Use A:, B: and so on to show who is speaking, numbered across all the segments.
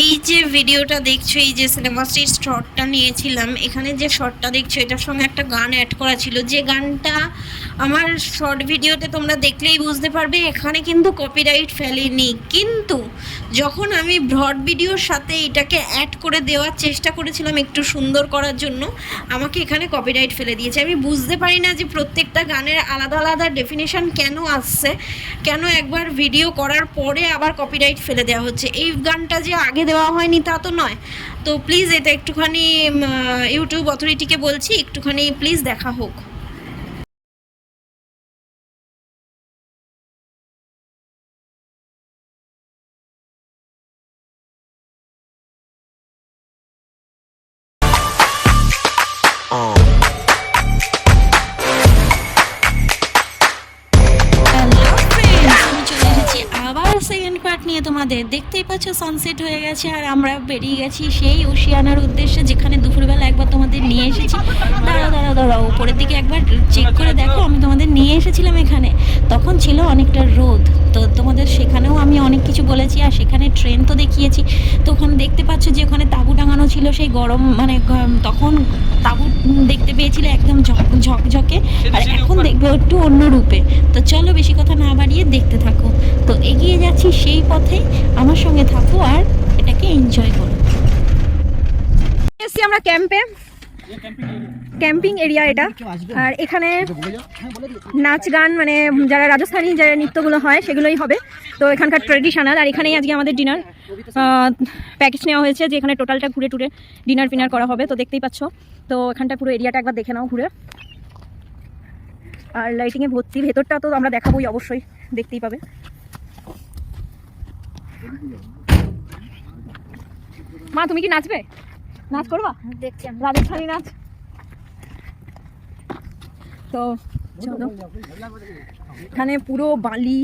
A: এই যে ভিডিওটা দেখছো, এই যে সিনেমা স্ট্রিট শর্টটা নিয়েছিলাম, এখানে যে শর্টটা দেখছো এটার সঙ্গে একটা গান অ্যাড করা ছিল, যে গানটা আমার শর্ট ভিডিওতে তোমরা দেখলেই বুঝতে পারবে এখানে কিন্তু কপিরাইট ফেলেনি। কিন্তু যখন আমি ব্রড ভিডিওর সাথে এটাকে অ্যাড করে দেওয়ার চেষ্টা করেছিলাম একটু সুন্দর করার জন্য, আমাকে এখানে কপিরাইট ফেলে দিয়েছে। আমি বুঝতে পারি না যে প্রত্যেকটা গানের আলাদা আলাদা ডেফিনেশন কেন আসছে, কেন একবার ভিডিও করার পরে আবার কপিরাইট ফেলে দেওয়া হচ্ছে। এই গানটা যে আগে দেওয়া হয়নি তা তো নয়। তো প্লিজ এটা একটুখানি ইউটিউব অথরিটিকে বলছি, একটুখানি প্লিজ দেখা হোক। আবার সেকেন্ড পার্ট নিয়ে তোমাদের দেখতেই পাচ্ছ, সানসেট হয়ে গেছে আর আমরা বেরিয়ে গেছি সেই ওশিয়ানার উদ্দেশ্যে, যেখানে দুপুরবেলা একবার তোমাদের নিয়ে এসেছি। দাঁড়াও উপরের দিকে একবার চেক করে দেখো, আমি তোমাদের নিয়ে এসেছিলাম এখানে, তখন ছিল অনেকটা রোদ। তো তোমাদের সেখানেও আমি অনেক কিছু বলেছি, আর সেখানে ট্রেন তো দেখিয়েছি। তো ওখানে দেখতে পাচ্ছ যে ওখানে তাঁবু টাঙানো ছিল, সেই গরম মানে তখন তাঁবু দেখতে পেয়েছিলে একদম ঝকঝকে, আর এখন দেখবে একটু অন্য রূপে। তো চলো বেশি কথা না বাড়িয়ে দেখতে থাকো। তো এগিয়ে যাচ্ছি সেই পথে, আমার সঙ্গে থাকো আর এটাকে এনজয় করো।
B: এসছি আমরা ক্যাম্পে, ক্যাম্পিং এরিয়া এটা। আর এখানে নাচ গান মানে যারা রাজস্থানী যে নৃত্যগুলো হয় সেগুলোই হবে। তো এখানকার ট্রেডিশনাল, আর এখানেই আজকে আমাদের ডিনার প্যাকেজ নেওয়া হয়েছে, যে এখানে টোটালটা ঘুরে টুরে ডিনার ফিনার করা হবে। তো দেখতেই পাচ্ছ, তো এখানটা পুরো এরিয়াটা একবার দেখে নাও ঘুরে। আর লাইটিংয়ে ভর্তি, ভেতরটা তো আমরা দেখাবোই অবশ্যই, দেখতেই পাবে। মা তুমি কি নাচবে? নাচ করবা? দেখছি রাজস্থানী নাচ। তো চলো, এখানে পুরো বালি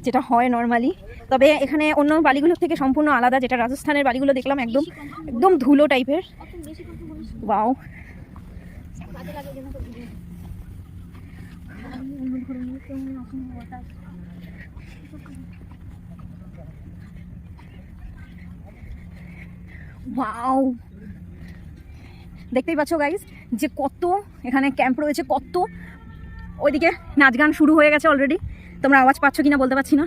B: যেটা হয় নর্মালি, তবে এখানে অন্য বালিগুলোর থেকে সম্পূর্ণ আলাদা। যেটা রাজস্থানের বালিগুলো দেখলাম একদম একদম ধুলো টাইপের। ওয়াও, ওয়াও, দেখতেই পাচ্ছ গাইজ যে কত এখানে ক্যাম্প রয়েছে, কত ওইদিকে নাচ গান শুরু হয়ে গেছে অলরেডি। তোমরা আওয়াজ পাচ্ছ কিনা বলতে পারছি না।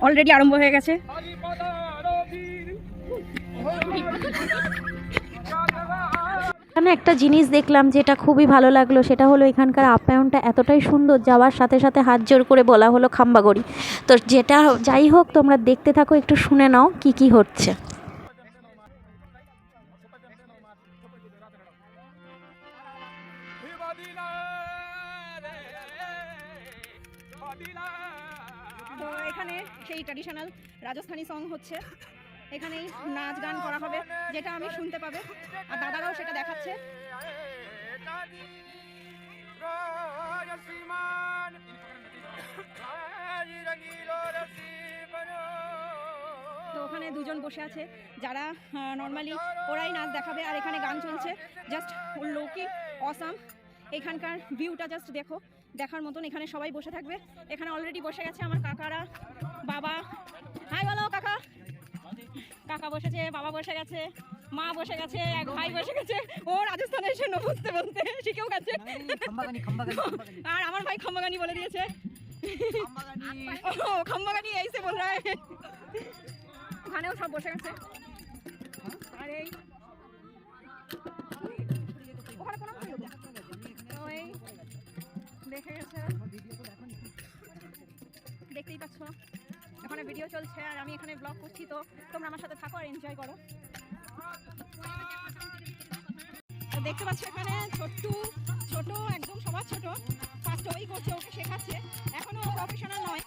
B: অলরেডি আরম্ভ হয়ে গেছে।
C: এখানে একটা জিনিস দেখলাম যেটা খুবই ভালো লাগলো, সেটা হলো এখানকার আপ্যায়নটা এতটাই সুন্দর, যাওয়ার সাথে সাথে হাত জোর করে বলা হলো খাম্বাগড়ি। তো যেটা যাই হোক, তোমরা দেখতে থাকো, একটু শুনে নাও কি কি হচ্ছে।
B: তো এখানে সেই ট্র্যাডিশনাল রাজস্থানী সং হচ্ছে, এখানেই নাচ গান করা হবে, যেটা আমি শুনতে পাবে, আর দাদারাও সেটা দেখাচ্ছে। তো ওখানে দুজন বসে আছে যারা নর্মালি ওরাই নাচ দেখাবে, আর এখানে গান চলছে। জাস্ট লোকি অসাম, এখানকার ভিউটা জাস্ট দেখো, দেখার মতন। এখানে সবাই বসে থাকবে, এখানে অলরেডি বসে গেছে আমার কাকারা, বাবা, হাই বলো কাকা। কাকা বসেছে, বাবা বসে গেছে, মা বসে গেছে, এক ভাই বসে গেছে। ও রাজস্থানের জন্য বুঝতে বলতে শিখেও গেছে। আর আমার ভাই খম্বাগানি বলে দিয়েছে। ও খম্বাগানি এইসে বল রা হ্যায়। ওখানেও সব বসে গেছে। আর এই ওখানে কোন ওই দেখে গেছে, দেখতেই পাচ্ছ এখানে ভিডিও চলছে আর আমি এখানে ব্লগ করছি। তো তোমরা আমার সাথে থাকো আর এনজয় করো। তো দেখতে পাচ্ছ এখানে ছোট একদম সবার ছোট, ফার্স্ট ওই করছে, ওকে শেখাচ্ছে, এখনো প্রফেশনাল নয়।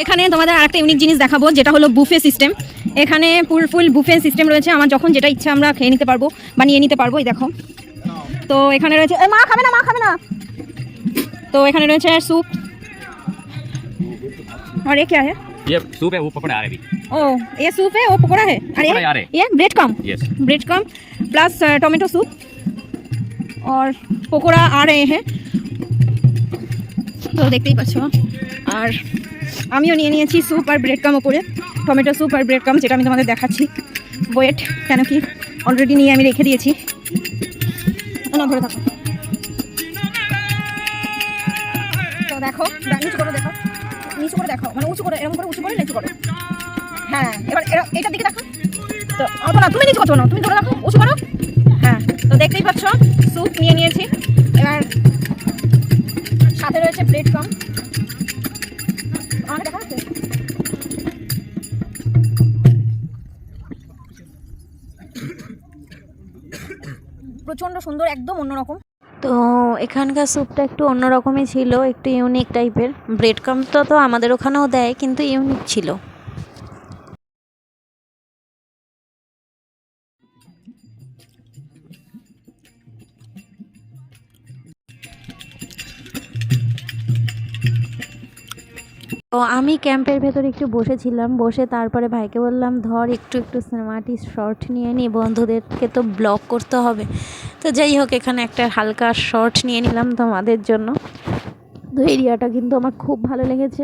B: এখানে তোমাদের আরেকটা ইউনিক জিনিস দেখাবো, যেটা হলো বুফে সিস্টেম। এখানে ফুল বুফে সিস্টেম রয়েছে, আমার যখন যেটা ইচ্ছা আমরা খেয়ে নিতে পারবো বা নিয়ে নিতে পারবো। এই দেখো, তো এখানে রয়েছে মা খাবে না। তো এখানে রয়েছে স্যুপ, और ये क्या है?
D: ये सूप है, वो पकौड़ा आ रहे अभी।
B: ओ ये सूप है, वो पकौड़ा है। अरे
D: पकौड़ा आ रहे।
B: ये ब्रेड कम,
D: यस।
B: ब्रेड कम प्लस टोमेटो सूप और पकौड़ा आ रहे हैं। তো দেখতেই পাচ্ছ। আর আমিও নিয়ে নিয়েছি স্যুপ আর ব্রেড কাম ওপরে, টমেটো স্যুপ আর ব্রেড কাম, যেটা আমি তোমাদের দেখাচ্ছি। ওয়েট, কেন কি অলরেডি নিয়ে আমি রেখে দিয়েছি। না ধরে থাকো। তো দেখো, নিচু করে দেখো, নিচু করে দেখো, মানে উঁচু করে, এরকম করে উঁচু করে নিচু করো। হ্যাঁ, এবার এটার দিকে দেখো। তো অত না, তুমি নিচু করছো না, তুমি ধরে রাখো, উঁচু করো। হ্যাঁ, তো দেখতেই পাচ্ছ স্যুপ নিয়ে নিয়েছি। এবার সাথে রয়েছে ব্রেড কাম। আমাকে দেখা যাচ্ছে? প্রচণ্ড সুন্দর, একদম অন্যরকম।
C: তো এখানকার স্যুপটা একটু অন্যরকমই ছিল, একটু ইউনিক টাইপের। ব্রেড ক্রাম্বটা তো আমাদের ওখানেও দেয়, কিন্তু ইউনিক ছিল। তো আমি ক্যাম্পের ভেতর একটু বসেছিলাম, বসে তারপরে ভাইকে বললাম ধর একটু সিনেমাটিক শর্ট নিয়ে নিই, বন্ধুদেরকে তো ব্লগ করতে হবে। তো যাই হোক, এখানে একটা হালকা শর্ট নিয়ে নিলাম তোমাদের জন্য। তো এরিয়াটা কিন্তু আমার খুব ভালো লেগেছে,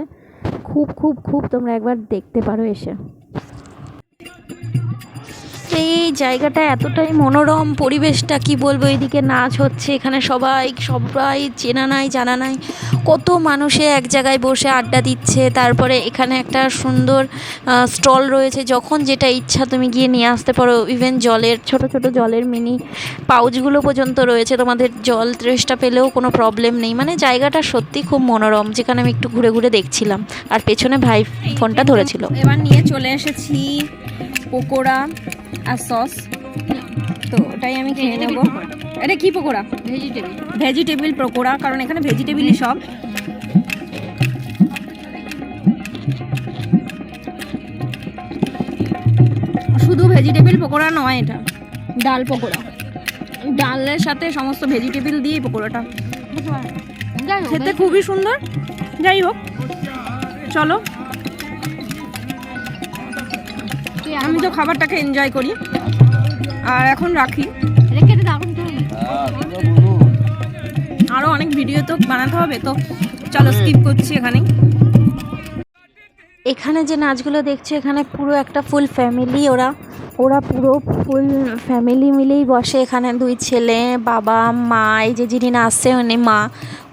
C: খুব তোমরা একবার দেখতে পারো এসে। এই জায়গাটা এতটাই মনোরম, পরিবেশটা কি বলবো। এদিকে নাচ হচ্ছে, এখানে সবাই চেনা নাই জানা নাই, কত মানুষে এক জায়গায় বসে আড্ডা দিচ্ছে। তারপরে এখানে একটা সুন্দর স্টল রয়েছে, যখন যেটা ইচ্ছা তুমি গিয়ে নিয়ে আসতে পারো। ইভেন জলের ছোট জলের মিনি পাউচগুলো পর্যন্ত রয়েছে, তোমাদের জল তৃষ্ণা পেলেও কোনো প্রবলেম নেই। মানে জায়গাটা সত্যি খুব মনোরম, যেখানে আমি একটু ঘুরে দেখছিলাম, আর পেছনে ভাই ফোনটা ধরেছিল।
B: এবার নিয়ে চলে এসেছি পকোড়া আর সস। তো ওটাই আমি খেয়ে নেব। এটা কি পকোড়া? ভেজিটেবিল পকোড়া, কারণ এখানে ভেজিটেবিলই সব। শুধু ভেজিটেবিল পকোড়া নয়, এটা ডাল পকোড়া। ডালের সাথে সমস্ত ভেজিটেবিল দিয়ে পকোড়াটা খেতে খুবই সুন্দর। যাই হোক, চলো, আমি তো খাবারটাকে এনজয় করি। আর এখন রাখি, আরও অনেক ভিডিও তো বানাতে হবে, তো চলো স্কিপ করছি এখানেই।
C: এখানে যে নাচগুলো দেখছো, এখানে পুরো একটা ফুল ফ্যামিলি, ওরা পুরো ফুল ফ্যামিলি মিলেই বসে। এখানে দুই ছেলে, বাবা, মা, এই যে যিনি নাচছে উনি মা।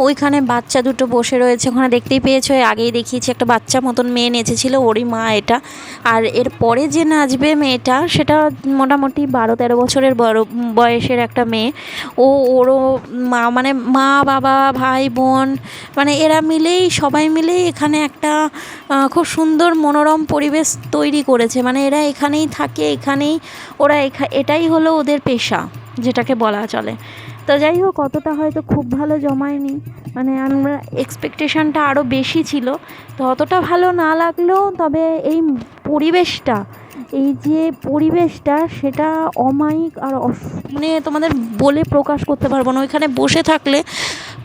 C: ওইখানে বাচ্চা দুটো বসে রয়েছে, ওখানে দেখতেই পেয়েছো, আগেই দেখিয়েছি একটা বাচ্চা মতন মেয়ে নেচেছিল, ওরই মা এটা। আর এর পরে যে নাচবে মেয়েটা, সেটা মোটামুটি 12-13 বছরের বয়সের একটা মেয়ে। ওরও মা, মানে মা, বাবা, ভাই, বোন, মানে এরা মিলেই, সবাই মিলেই এখানে একটা খুব সুন্দর মনোরম পরিবেশ তৈরি করেছে। মানে এরা এখানেই থাকে, ওরা এটাই হলো ওদের পেশা, যেটাকে বলা চলে। তো যাই হোক, অতটা হয়তো খুব ভালো জমায়নি, মানে আমরা এক্সপেকটেশনটা আরও বেশি ছিল, তো অতটা ভালো না লাগলেও, তবে এই পরিবেশটা, সেটা অমায়িক। আর মানে তোমাদের বলে প্রকাশ করতে পারবো না। ওইখানে বসে থাকলে,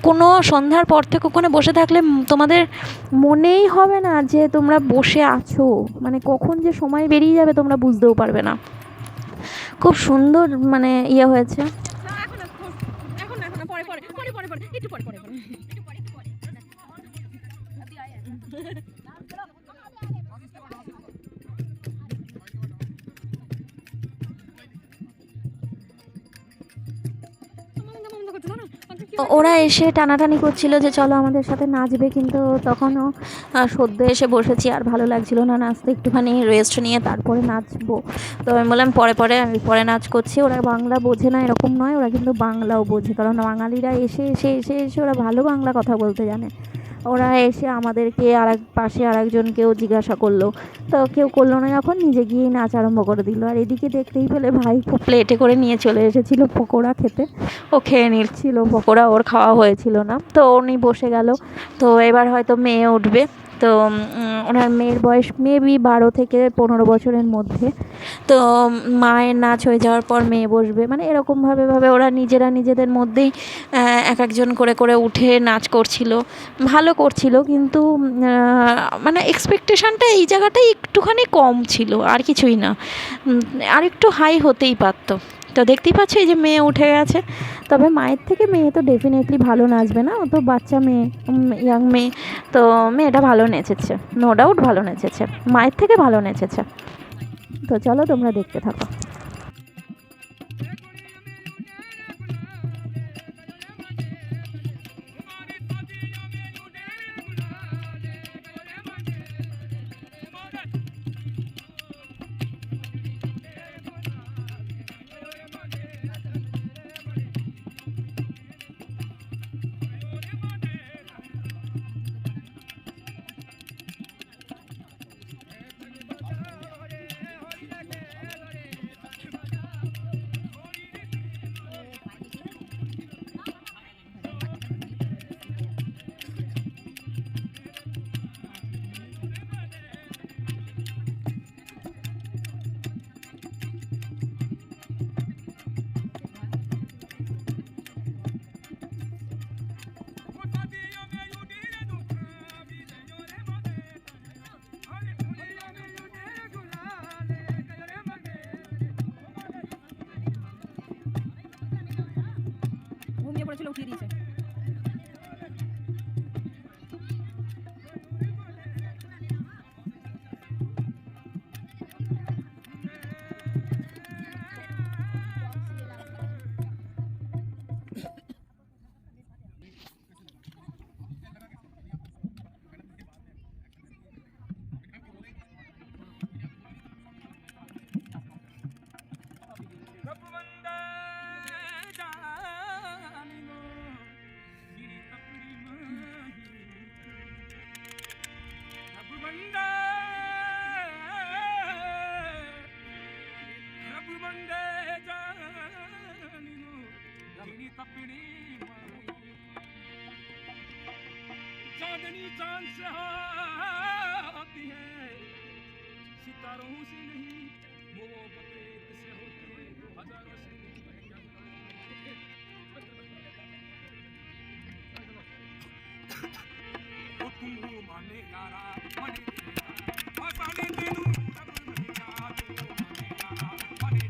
C: কোনো সন্ধ্যার পর থেকে ওখানে বসে থাকলে তোমাদের মনেই হবে না যে তোমরা বসে আছো, মানে কখন যে সময় বেরিয়ে যাবে তোমরা বুঝতেও পারবে না। খুব সুন্দর মানে ইয়ে হয়েছে। ওরা এসে টানাটানি করছিল যে চলো আমাদের সাথে নাচবে, কিন্তু তখনও সদ্য এসে বসেছি, আর ভালো লাগছিল না নাচতে, একটুখানি রেস্ট নিয়ে তারপরে নাচবো। তো আমি বললাম পরে নাচ করছি। ওরা বাংলা বোঝে না এরকম নয়, ওরা কিন্তু বাংলাও বোঝে, কারণ বাঙালিরা এসে ওরা ভালো বাংলা কথা বলতে জানে। ওরা এসে আমাদেরকে পাশে আরেকজনকেও জিজ্ঞাসা করলো, তো কেউ করলো না, যখন নিজে গিয়েই নাচ আরম্ভ করে দিল। আর এদিকে দেখতেই পেলে ভাই প্লেটে করে নিয়ে চলে এসেছিলো পকোড়া খেতে, ও খেয়ে নিচ্ছিল পকোড়া, ওর খাওয়া হয়েছিল না, তো উনি বসে গেল। তো এবার হয়তো মেয়ে উঠবে, তো ওনার মেয়ের বয়স মেবি 12 থেকে 15 বছরের মধ্যে। তো মায়ের নাচ হয়ে যাওয়ার পর মেয়ে বসবে, মানে এরকমভাবে ওরা নিজেদের মধ্যেই এক একজন করে উঠে নাচ করছিল, ভালো করছিল। কিন্তু মানে এক্সপেকটেশনটা এই জায়গাটাই একটুখানি কম ছিল, আর কিছুই না। আর একটু হাই হতেই পারতো। তো দেখতেই পাচ্ছ এই যে মেয়ে উঠে গেছে। তবে মায়ের থেকে মেয়ে তো ডেফিনেটলি ভালো নাচবে না, ও তো বাচ্চা মেয়ে, ইয়াং মেয়ে। তো মেয়েটা ভালো নেচেছে, নো ডাউট ভালো নেচেছে, মায়ের থেকে ভালো নেচেছে। তো চলো তোমরা দেখতে থাকো।
B: ঘুমিয়ে পড়েছিল, উঠিয়ে দিয়েছে।
E: चांदनी चांद से आती है, सितारों से नहीं, मोहब्बतें किससे होती है, हजारों से वो तुम माने यारा माने आसानी तेनू रब नहीं यार माने यारा माने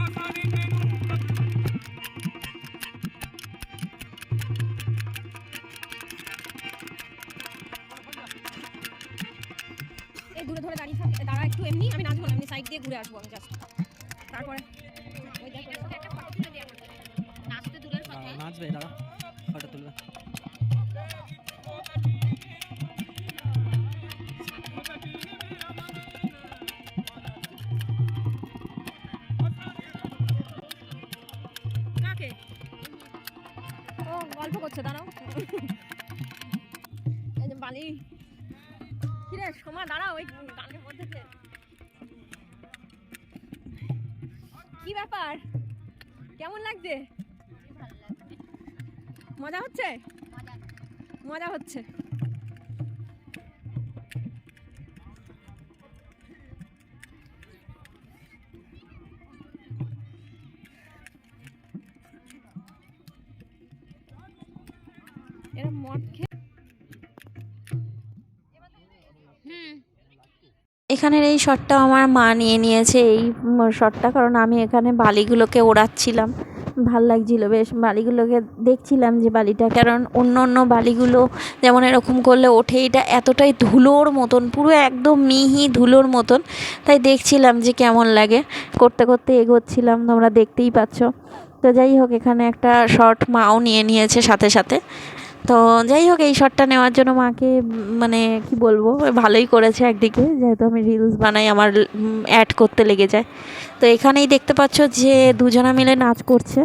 E: आसानी तेनू
B: এই দূরে ধরে দাঁড়িয়ে থাক, দাঁড়া একটু, এমনি আমি নাচবো না, আমি সাইড দিয়ে ঘুরে আসবো আমি জাস্ট। তারপরে ওই দেখো একটা ফটো তুলে দে আমাকে, নাচতে দূরের কথা,
F: নাচবে দাঁড়া, ফটো তুলবে।
B: কাকে? ও গল্প করছে, দাঁড়াও। এই যে বালি, কিরে সোমা দাঁড়া, ওই গানের মধ্যে কি ব্যাপার, কেমন লাগছে? মজা হচ্ছে, মজা হচ্ছে। এরা মদ খেয়ে
C: এখানের এই শটটা আমার মা নিয়ে নিয়েছে, এই শটটা, কারণ আমি এখানে বালিগুলোকে ওড়াচ্ছিলাম, ভাল লাগছিল বেশ বালিগুলোকে দেখছিলাম যে বালিটা, কারণ অন্য বালিগুলো যেমন এরকম করলে ওঠে, এটা এতটাই ধুলোর মতন, পুরো একদম মিহি ধুলোর মতন, তাই দেখছিলাম যে কেমন লাগে, করতে এগোচ্ছিলাম, তোমরা দেখতেই পাচ্ছ। তো যাই হোক, এখানে একটা শট মাও নিয়ে নিয়েছে সাথে। তো যাই হোক, এই শটটা নেওয়ার জন্য মাকে মানে কি বলবো, ভালোই করেছে একদিকে, যেহেতু আমি রিলস বানাই, আমার অ্যাড করতে লেগে যায়। তো এখানেই দেখতে পাচ্ছ যে দুজনা মিলে নাচ করছে,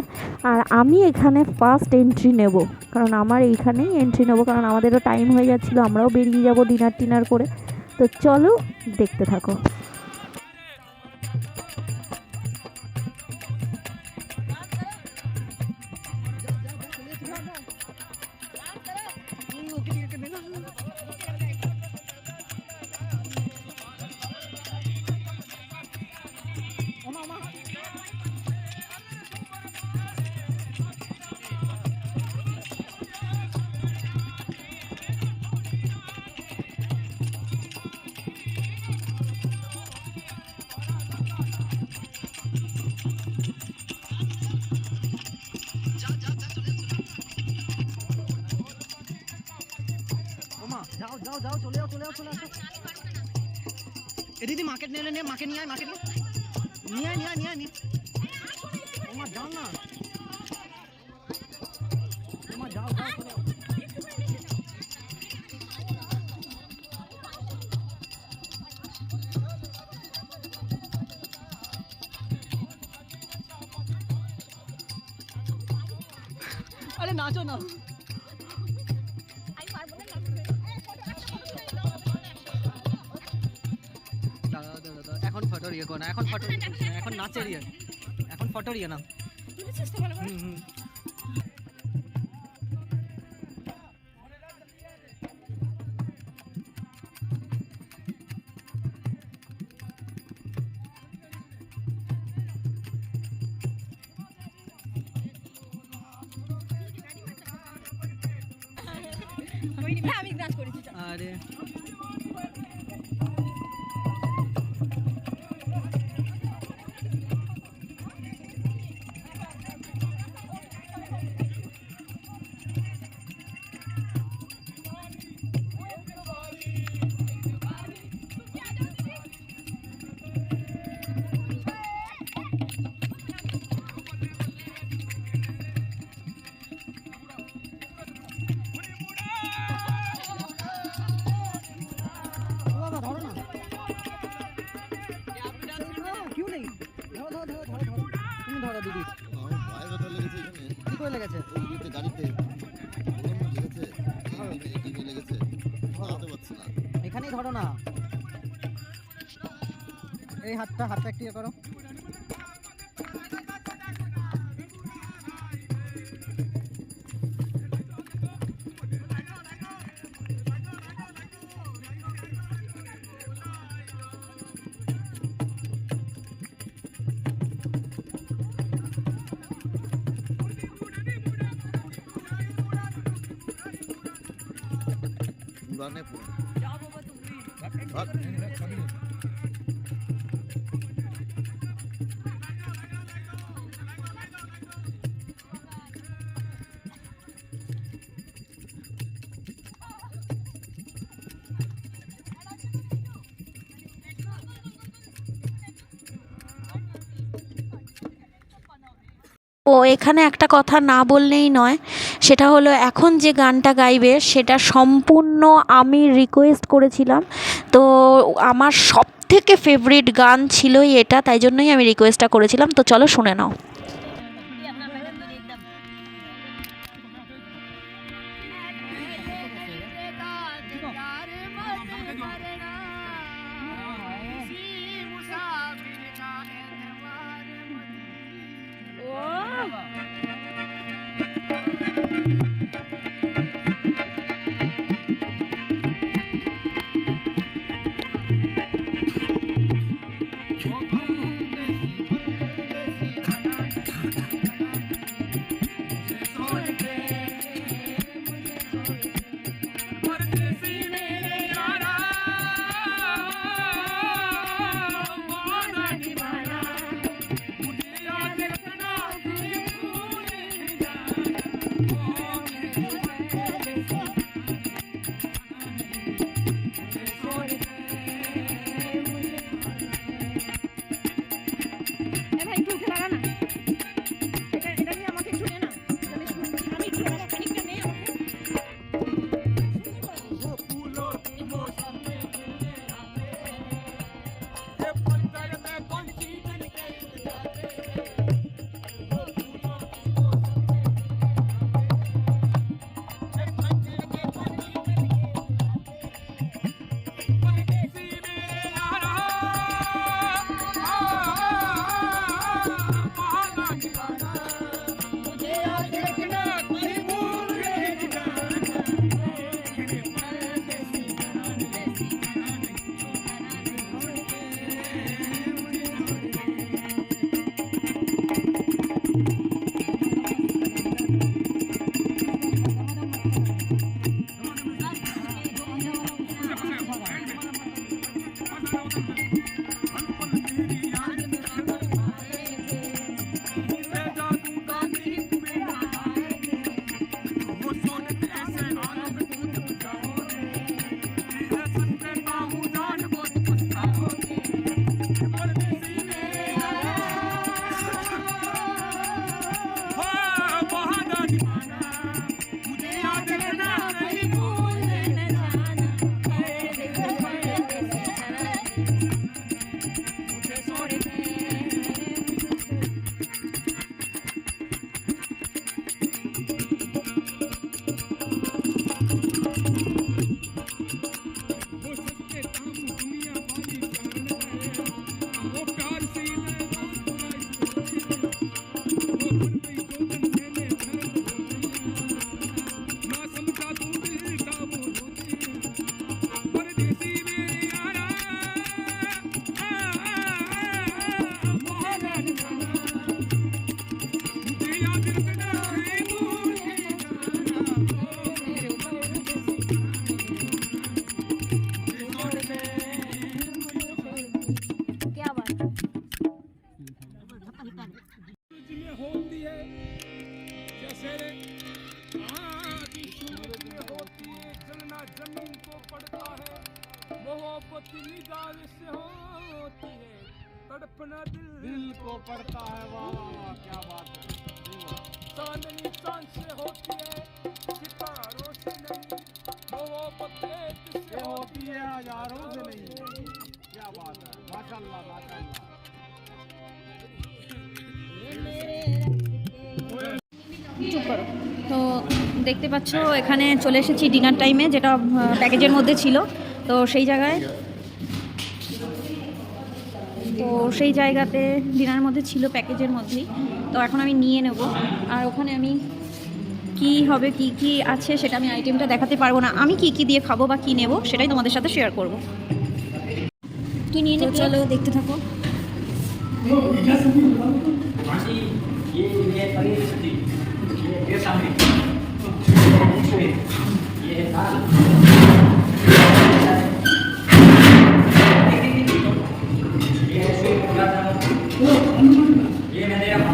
C: আর আমি এখানে ফার্স্ট এন্ট্রি নেব, কারণ আমার এইখানেই এন্ট্রি নেব, কারণ আমাদেরও টাইম হয়ে যাচ্ছিলো, আমরাও বেরিয়ে যাব ডিনার করে। তো চলো দেখতে থাকো।
F: যাও যাও যাও, চলে যাও চলে যাও, চলে আসো। এ দিদি মার্কেট নিয়ে নে, মাকে নিয়ে আয়, মাকে নিয়ে আয়, নিয়ে আয়, নিয়ে আয়, নিয়ে তোমার যাও না, তোমার যাও যাও, চলে যাও। আরে নাচো না, দাদা দাদা দাদা, এখন ফটোর ইয়ে করো না, এখন ফটো, এখন নাচের ইয়ে, এখন ফটোর ইয়ে না। হুম হুম।
B: হ্যাঁ আমি নাচ করেছি।
F: আরে বাবা ধরো না, কেউ নেই, ধরো ধরো ধরো ধরো ধরো, তুমি ধরো দিদি।
G: আমার পায়ে ব্যথা লেগেছে এখানে,
F: কি করে লেগেছে?
G: ওই ইয়েতে গাড়িতে লেগেছে, এখানে লেগেছে, ধরাতে পারছি না।
F: এখানেই ধরো না, এই হাতটা হাতটা একটু ইয়ে করো।
G: উড়ানে পড়ে
C: ও এখানে একটা কথা না বললেই নয়, সেটা হলো এখন যে গানটা গাইবে সেটা সম্পূর্ণ আমি রিকোয়েস্ট করেছিলাম। তো আমার সব থেকে ফেভারিট গান ছিলই এটা, তাই জন্যই আমি রিকোয়েস্টটা করেছিলাম। তো চলো শুনে নাও।
B: क्या बात है।
E: में होती है जैसे आदि सूरज में होती है जलना जमीन को पड़ता है मोहब्बत निगाह से होती है तड़पना दिल को पड़ता है वाह वाह क्या बात है चांदनी चांद से होती है सितारों से नहीं मोहब्बत से होती है हजारों से नहीं क्या बात है माशाल्लाह माशाल्लाह
B: চুপ করো। তো দেখতে পাচ্ছ এখানে চলে এসেছি ডিনার টাইমে, যেটা প্যাকেজের মধ্যে ছিল। তো সেই জায়গাতে ডিনারের মধ্যে ছিল, প্যাকেজের মধ্যেই। তো এখন আমি নিয়ে নেব, আর ওখানে আমি কি হবে কি কি আছে সেটা আমি আইটেমটা দেখাতে পারবো না। আমি কি কি দিয়ে খাবো বা কি নেব সেটাই তোমাদের সাথে শেয়ার করব। তুই নিয়ে নে, চলো দেখতে থাকো।
D: ये पनीर की सब्जी, ये सामने, ये है दाल, ये है स्वीट गुलाब जामुन, ये मैंने आपको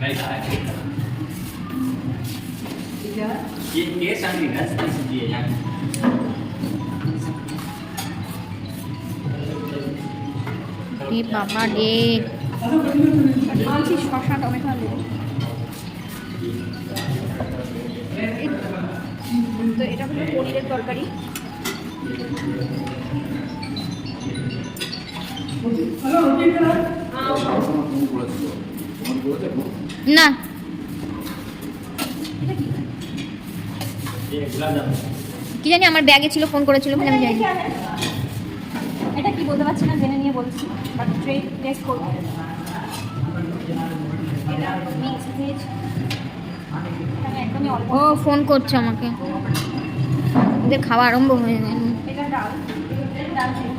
D: नहीं था ये सांगरी राजस्थानी सब्जी है यहाँ
B: এ বাবা রে, বলছি শসা টমেটো আলু। তো এটা হলো পনিরের তরকারি।
H: না
D: ये गुलाब जामुन
H: কি জানি আমার ব্যাগে ছিল, ফোন করেছিল বলে আমি জানি না।
B: এটা কি বলতে পারছি না, জেনে নিয়ে বলছি, বাট টেস্ট করবো। এটা মিক্স ভেজ, এখানে একদমই অল্প।
H: ও ফোন করছে আমাকে, ওদের খাওয়া আরম্ভ হয়ে গেল।
B: এটা ডাল, ডাল ছিল।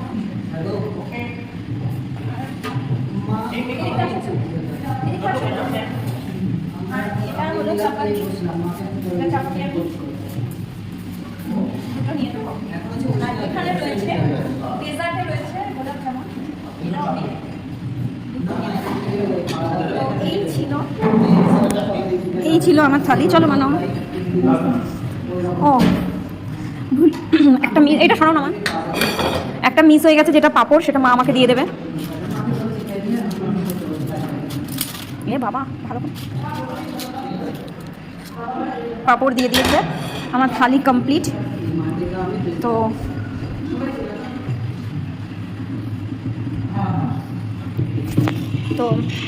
B: আর এটা হলো চাপাতি, এটা চাপাতি আর দুটো নিয়ে নেবো। আর এখানে রয়েছে ডেজার্টে রয়েছে গোলাপ জামুন, এটাও আমি দুটো নিয়ে নেবো। তো এই ছিল আমার থালি। চলো বানাও। ও একটা এটা শোনো না মা, একটা মিস হয়ে গেছে, যেটা পাঁপড়, সেটা মা আমাকে দিয়ে দেবে। এ বাবা ভালো করে পাঁপড় দিয়ে দিয়েছে। আমার থালি কমপ্লিট। তো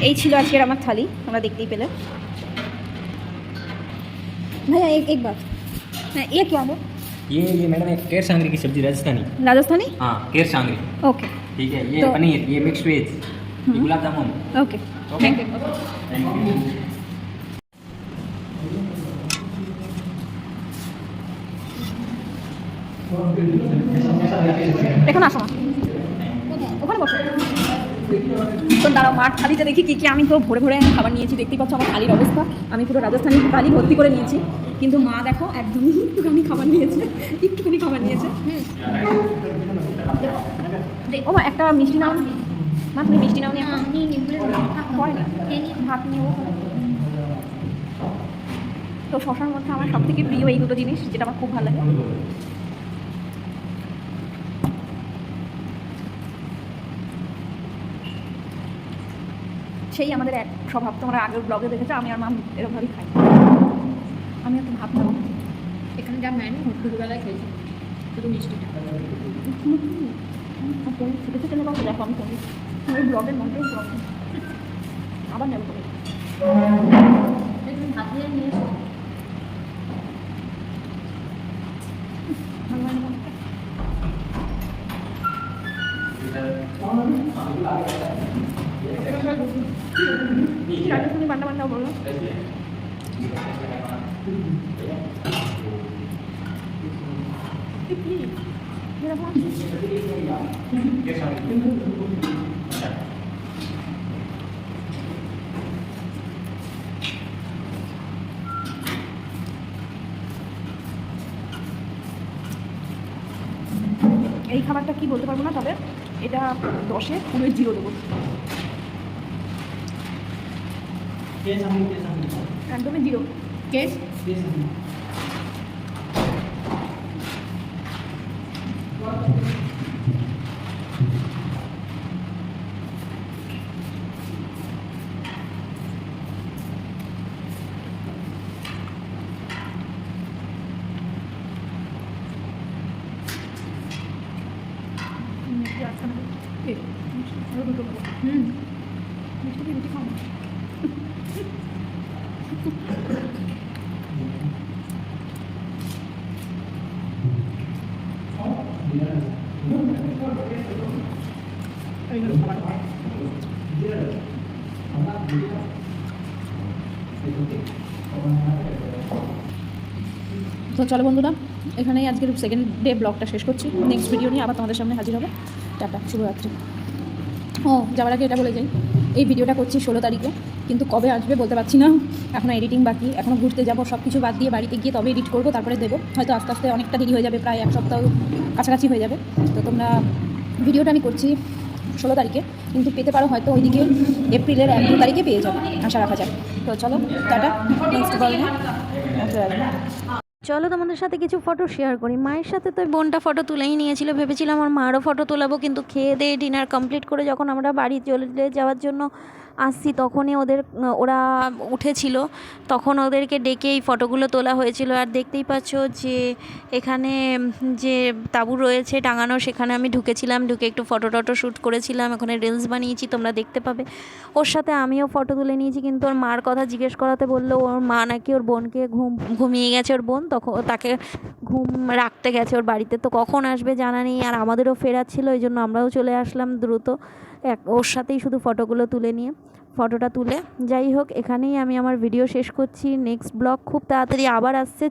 B: এই ছিল আজকের আমার থালি, তোমরা দেখতেই পেলে। ভাইয়া एक बात, ये क्या है?
D: ये मैडम एक केर सांगरी की सब्जी राजस्थानी
B: राजस्थानी?
D: हाँ केर सांगरी
B: ओके
D: ठीक है ये
B: तो-
D: पनीर ये मिक्स्ड वेज ये gulab jamun
B: okay
D: okay
B: thank you.
D: Thank you
B: এখন আসো না, ওখানে বসো। তো দাঁড়াও, মার থালিতে দেখি কী কী। আমি তো ভরে ভরে খাবার নিয়েছি, দেখতেই পাচ্ছ আমার থালির অবস্থা। আমি পুরো রাজস্থানি থালি ভর্তি করে নিয়েছি, কিন্তু মা দেখো একদমই একটুখানি খাবার নিয়েছে, একটুখানি খাবার নিয়েছে। ও মা একটা মিষ্টি নাও, মা তুমি মিষ্টি নাও নি এখন? পরে না, ভাত নিও। তো শশার মধ্যে আমার সব থেকে প্রিয় এই দুটো জিনিস, যেটা আমার খুব ভালো লাগে। সেই আমাদের এক স্বভাব, তোমরা আগের ব্লগে দেখেছো, আমি আর মা এরকমভাবেই খাই। আমি একটু ভাত নেবো।
H: এখানে যা ম্যান দুপুরবেলায় খেয়েছি শুধু মিষ্টিটা।
B: ছোটো ছোটো নেবো, দেখো আমি করি ওই ব্লগের মধ্যে ব্লগ আবার নেবো।
H: তুমি ভাত নিয়ে নিয়ে এসো।
B: তুমি বান্না বান্না বলো। এই খাবারটা কি বলতে পারবো না, তবে এটা 10-এ পুরো 0 দেবো, একদমই 0 কেস। তো চলো বন্ধুরা, এখানেই আজকের সেকেন্ড ডে ব্লগটা শেষ করছি। নেক্সট ভিডিও নিয়ে আবার তোমাদের সামনে হাজির হবে। টাটা, শুভরাত্রি। ও যাওয়ার আগে এটা বলে যাই, এই ভিডিওটা করছি 16 তারিখে, কিন্তু কবে আসবে বলতে পারছি না, এখনও এডিটিং বাকি, এখনও ঘুরতে যাবো, সব কিছু বাদ দিয়ে বাড়িতে গিয়ে তবে এডিট করবো, তারপরে দেবো। হয়তো আস্তে আস্তে অনেকটা দেরি হয়ে যাবে, প্রায় 1 সপ্তাহ কাছাকাছি হয়ে যাবে। তো তোমরা ভিডিওটা আমি করছি 16 তারিখে, কিন্তু পেতে পারো হয়তো ওইদিকে এপ্রিলের 1-2 তারিখে পেয়ে যাবে, আশা রাখা যায়। তো চলো টাটা, নেক্সট ব্লগে।
C: চলো তোমাদের সাথে কিছু ফটো শেয়ার করি। মায়ের সাথে তো বোনটা ফটো তুলেই নিয়েছিল, ভেবেছিলাম আমার মারও ফটো তোলাবো, কিন্তু খেয়ে দিয়ে ডিনার কমপ্লিট করে যখন আমরা বাড়ি চলে যাওয়ার জন্য আসছি তখনই ওরা উঠেছিল, তখন ওদেরকে ডেকে এই ফটোগুলো তোলা হয়েছিল। আর দেখতেই পাচ্ছ যে এখানে যে তাঁবু রয়েছে টাঙানো, সেখানে আমি ঢুকেছিলাম, ঢুকে একটু ফটো শ্যুট করেছিলাম, ওখানে রিলস বানিয়েছি, তোমরা দেখতে পাবে। ওর সাথে আমিও ফটো তুলে নিয়েছি, কিন্তু ওর মার কথা জিজ্ঞেস করাতে বললো ওর মা নাকি ওর বোনকে ঘুমিয়ে গেছে, ওর বোন তখন তাকে ঘুম রাখতে গেছে ওর বাড়িতে, তো কখন আসবে জানা নেই। আর আমাদেরও ফেরার ছিল, ওই জন্য আমরাও চলে আসলাম দ্রুত ওর সাথেই শুধু ফটোগুলো তুলে নিয়ে। ফটোটা তুলে যাই হোক, এখানেই আমি আমার ভিডিও শেষ করছি। নেক্সট ব্লগ খুব তাড়াতাড়ি আবার আসছে,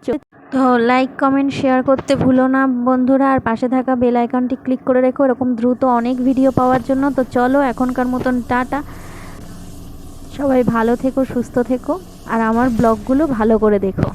C: তো লাইক কমেন্ট শেয়ার করতে ভুলো না বন্ধুরা, আর পাশে থাকা বেল আইকনটি ক্লিক করে রেখো এরকম দ্রুত অনেক ভিডিও পাওয়ার জন্য। তো চলো এখনকার মতন টাটা, সবাই ভালো থেকো, সুস্থ থেকো, আর আমার ব্লগগুলো ভালো করে দেখো।